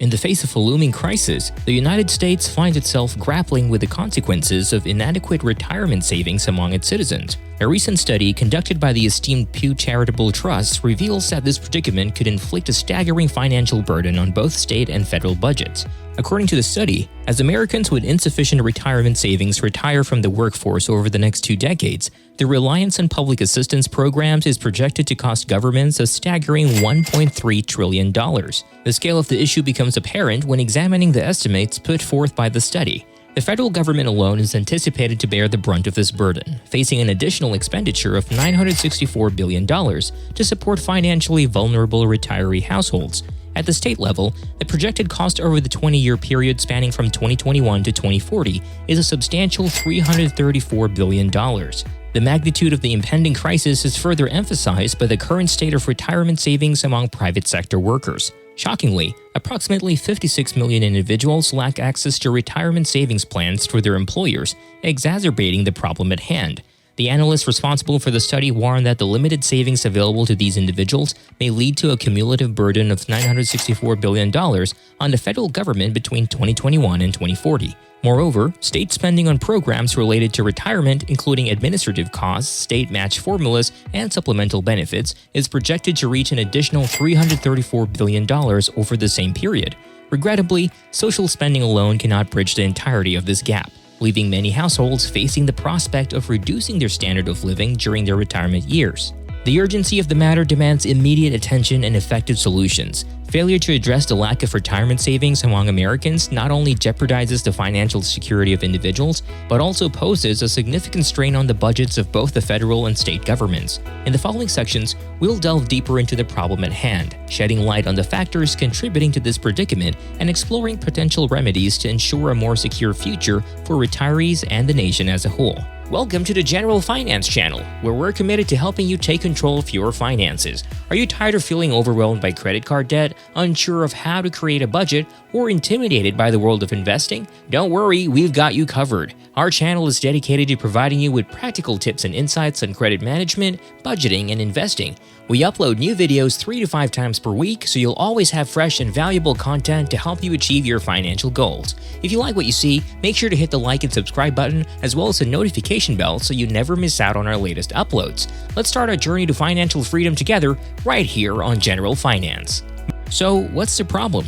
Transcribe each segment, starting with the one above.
In the face of a looming crisis, the United States finds itself grappling with the consequences of inadequate retirement savings among its citizens. A recent study conducted by the esteemed Pew Charitable Trust reveals that this predicament could inflict a staggering financial burden on both state and federal budgets. According to the study, as Americans with insufficient retirement savings retire from the workforce over the next 2 decades, the reliance on public assistance programs is projected to cost governments a staggering $1.3 trillion. The scale of the issue becomes apparent when examining the estimates put forth by the study. The federal government alone is anticipated to bear the brunt of this burden, facing an additional expenditure of $964 billion to support financially vulnerable retiree households. At the state level, the projected cost over the 20-year period spanning from 2021 to 2040 is a substantial $334 billion. The magnitude of the impending crisis is further emphasized by the current state of retirement savings among private sector workers. Shockingly, approximately 56 million individuals lack access to retirement savings plans through their employers, exacerbating the problem at hand. The analysts responsible for the study warned that the limited savings available to these individuals may lead to a cumulative burden of $964 billion on the federal government between 2021 and 2040. Moreover, state spending on programs related to retirement, including administrative costs, state match formulas, and supplemental benefits, is projected to reach an additional $334 billion over the same period. Regrettably, social spending alone cannot bridge the entirety of this gap, leaving many households facing the prospect of reducing their standard of living during their retirement years. The urgency of the matter demands immediate attention and effective solutions. Failure to address the lack of retirement savings among Americans not only jeopardizes the financial security of individuals, but also poses a significant strain on the budgets of both the federal and state governments. In the following sections, we'll delve deeper into the problem at hand, shedding light on the factors contributing to this predicament and exploring potential remedies to ensure a more secure future for retirees and the nation as a whole. Welcome to the General Finance Channel, where we're committed to helping you take control of your finances. Are you tired of feeling overwhelmed by credit card debt, unsure of how to create a budget, or intimidated by the world of investing? Don't worry, we've got you covered. Our channel is dedicated to providing you with practical tips and insights on credit management, budgeting, and investing. We upload new videos 3 to 5 times per week, so you'll always have fresh and valuable content to help you achieve your financial goals. If you like what you see, make sure to hit the like and subscribe button, as well as the notification bell so you never miss out on our latest uploads. Let's start our journey to financial freedom together right here on General Finance. So, what's the problem?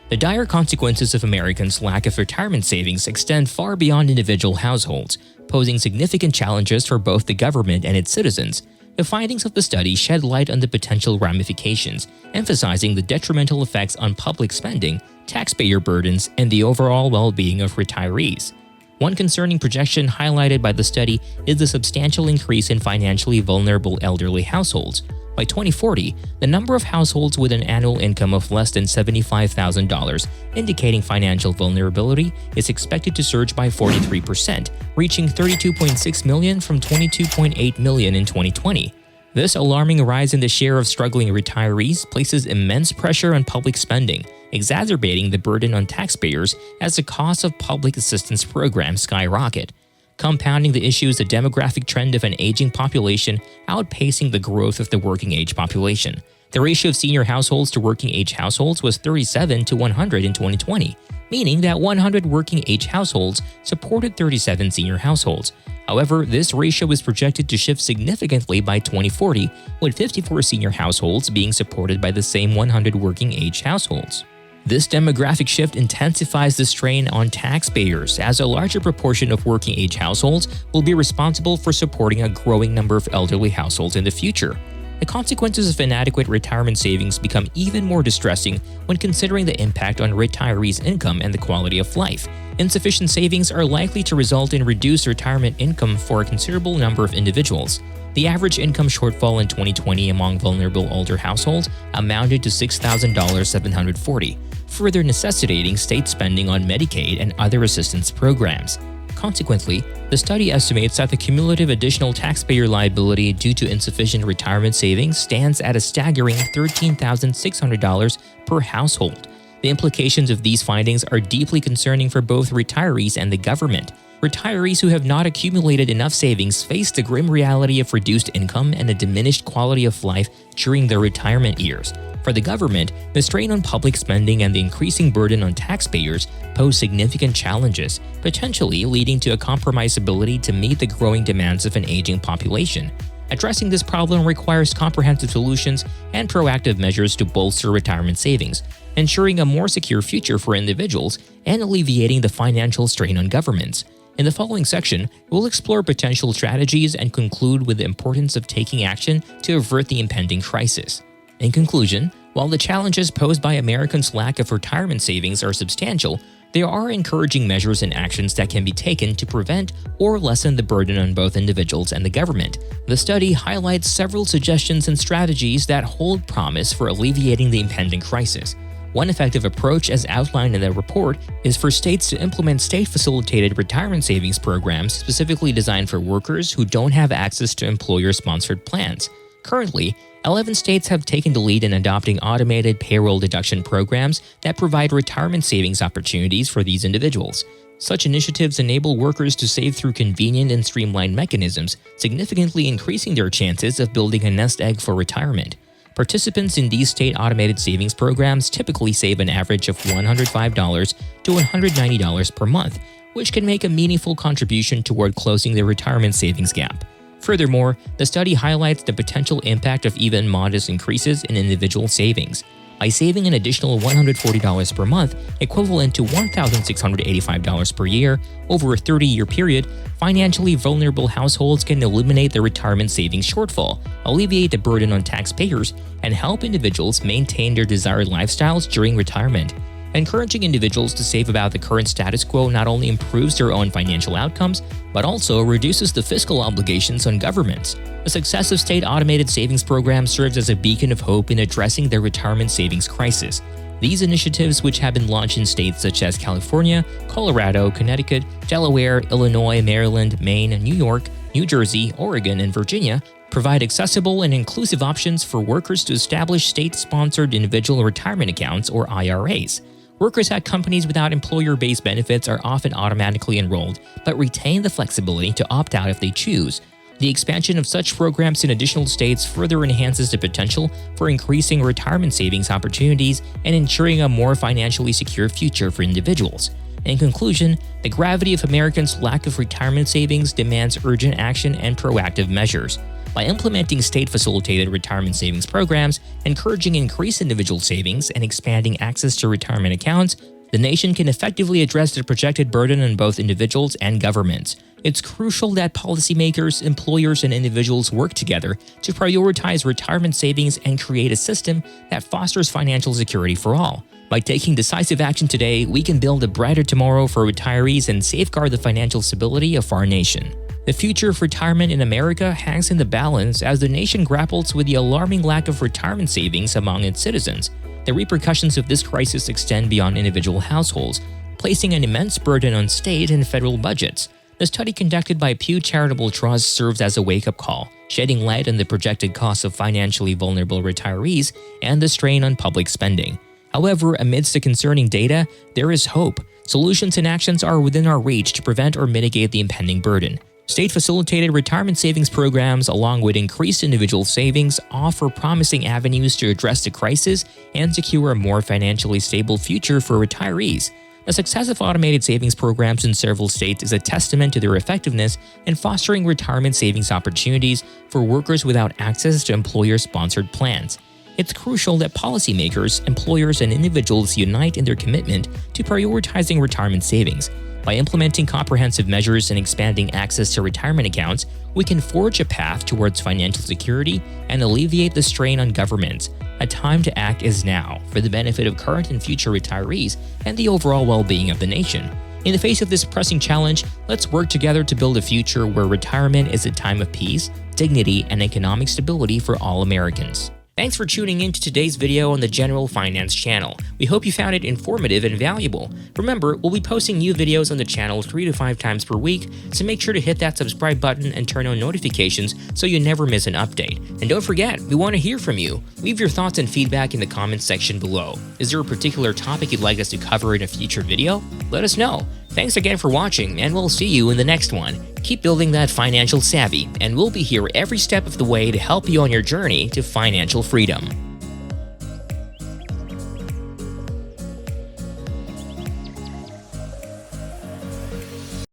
The dire consequences of Americans' lack of retirement savings extend far beyond individual households, posing significant challenges for both the government and its citizens. The findings of the study shed light on the potential ramifications, emphasizing the detrimental effects on public spending, taxpayer burdens, and the overall well-being of retirees. One concerning projection highlighted by the study is the substantial increase in financially vulnerable elderly households. By 2040, the number of households with an annual income of less than $75,000, indicating financial vulnerability, is expected to surge by 43%, reaching 32.6 million from 22.8 million in 2020. This alarming rise in the share of struggling retirees places immense pressure on public spending, exacerbating the burden on taxpayers as the costs of public assistance programs skyrocket. Compounding the issue is the demographic trend of an aging population outpacing the growth of the working-age population. The ratio of senior households to working-age households was 37 to 100 in 2020, meaning that 100 working-age households supported 37 senior households. However, this ratio is projected to shift significantly by 2040, with 54 senior households being supported by the same 100 working-age households. This demographic shift intensifies the strain on taxpayers, as a larger proportion of working-age households will be responsible for supporting a growing number of elderly households in the future. The consequences of inadequate retirement savings become even more distressing when considering the impact on retirees' income and the quality of life. Insufficient savings are likely to result in reduced retirement income for a considerable number of individuals. The average income shortfall in 2020 among vulnerable older households amounted to $6,740, further necessitating state spending on Medicaid and other assistance programs. Consequently, the study estimates that the cumulative additional taxpayer liability due to insufficient retirement savings stands at a staggering $13,600 per household. The implications of these findings are deeply concerning for both retirees and the government. retirees who have not accumulated enough savings face the grim reality of reduced income and a diminished quality of life during their retirement years. For the government, the strain on public spending and the increasing burden on taxpayers pose significant challenges, potentially leading to a compromised ability to meet the growing demands of an aging population. Addressing this problem requires comprehensive solutions and proactive measures to bolster retirement savings, ensuring a more secure future for individuals and alleviating the financial strain on governments. In the following section, we'll explore potential strategies and conclude with the importance of taking action to avert the impending crisis. In conclusion, while the challenges posed by Americans' lack of retirement savings are substantial, there are encouraging measures and actions that can be taken to prevent or lessen the burden on both individuals and the government. The study highlights several suggestions and strategies that hold promise for alleviating the impending crisis. One effective approach, as outlined in the report, is for states to implement state-facilitated retirement savings programs specifically designed for workers who don't have access to employer-sponsored plans. Currently, 11 states have taken the lead in adopting automated payroll deduction programs that provide retirement savings opportunities for these individuals. Such initiatives enable workers to save through convenient and streamlined mechanisms, significantly increasing their chances of building a nest egg for retirement. Participants in these state automated savings programs typically save an average of $105 to $190 per month, which can make a meaningful contribution toward closing the retirement savings gap. Furthermore, the study highlights the potential impact of even modest increases in individual savings. By saving an additional $140 per month, equivalent to $1,685 per year, over a 30-year period, financially vulnerable households can eliminate the retirement savings shortfall, alleviate the burden on taxpayers, and help individuals maintain their desired lifestyles during retirement. Encouraging individuals to save about the current status quo not only improves their own financial outcomes, but also reduces the fiscal obligations on governments. The success of state automated savings programs serves as a beacon of hope in addressing the retirement savings crisis. These initiatives, which have been launched in states such as California, Colorado, Connecticut, Delaware, Illinois, Maryland, Maine, New York, New Jersey, Oregon, and Virginia, provide accessible and inclusive options for workers to establish state-sponsored individual retirement accounts or IRAs. Workers at companies without employer-based benefits are often automatically enrolled, but retain the flexibility to opt out if they choose. The expansion of such programs in additional states further enhances the potential for increasing retirement savings opportunities and ensuring a more financially secure future for individuals. In conclusion, the gravity of Americans' lack of retirement savings demands urgent action and proactive measures. By implementing state-facilitated retirement savings programs, encouraging increased individual savings, and expanding access to retirement accounts, the nation can effectively address the projected burden on both individuals and governments. It's crucial that policymakers, employers, and individuals work together to prioritize retirement savings and create a system that fosters financial security for all. By taking decisive action today, we can build a brighter tomorrow for retirees and safeguard the financial stability of our nation. The future of retirement in America hangs in the balance as the nation grapples with the alarming lack of retirement savings among its citizens. The repercussions of this crisis extend beyond individual households, placing an immense burden on state and federal budgets. The study conducted by Pew Charitable Trust serves as a wake-up call, shedding light on the projected costs of financially vulnerable retirees and the strain on public spending. However, amidst the concerning data, there is hope. Solutions and actions are within our reach to prevent or mitigate the impending burden. State-facilitated retirement savings programs, along with increased individual savings, offer promising avenues to address the crisis and secure a more financially stable future for retirees. The success of automated savings programs in several states is a testament to their effectiveness in fostering retirement savings opportunities for workers without access to employer-sponsored plans. It's crucial that policymakers, employers, and individuals unite in their commitment to prioritizing retirement savings. By implementing comprehensive measures and expanding access to retirement accounts, we can forge a path towards financial security and alleviate the strain on governments. A time to act is now, for the benefit of current and future retirees and the overall well-being of the nation. In the face of this pressing challenge, let's work together to build a future where retirement is a time of peace, dignity, and economic stability for all Americans. Thanks for tuning in to today's video on the General Finance channel. We hope you found it informative and valuable. Remember, we'll be posting new videos on the channel 3 to 5 times per week, so make sure to hit that subscribe button and turn on notifications so you never miss an update. And don't forget, we want to hear from you. Leave your thoughts and feedback in the comments section below. Is there a particular topic you'd like us to cover in a future video? Let us know. Thanks again for watching, and we'll see you in the next one. Keep building that financial savvy, and we'll be here every step of the way to help you on your journey to financial freedom.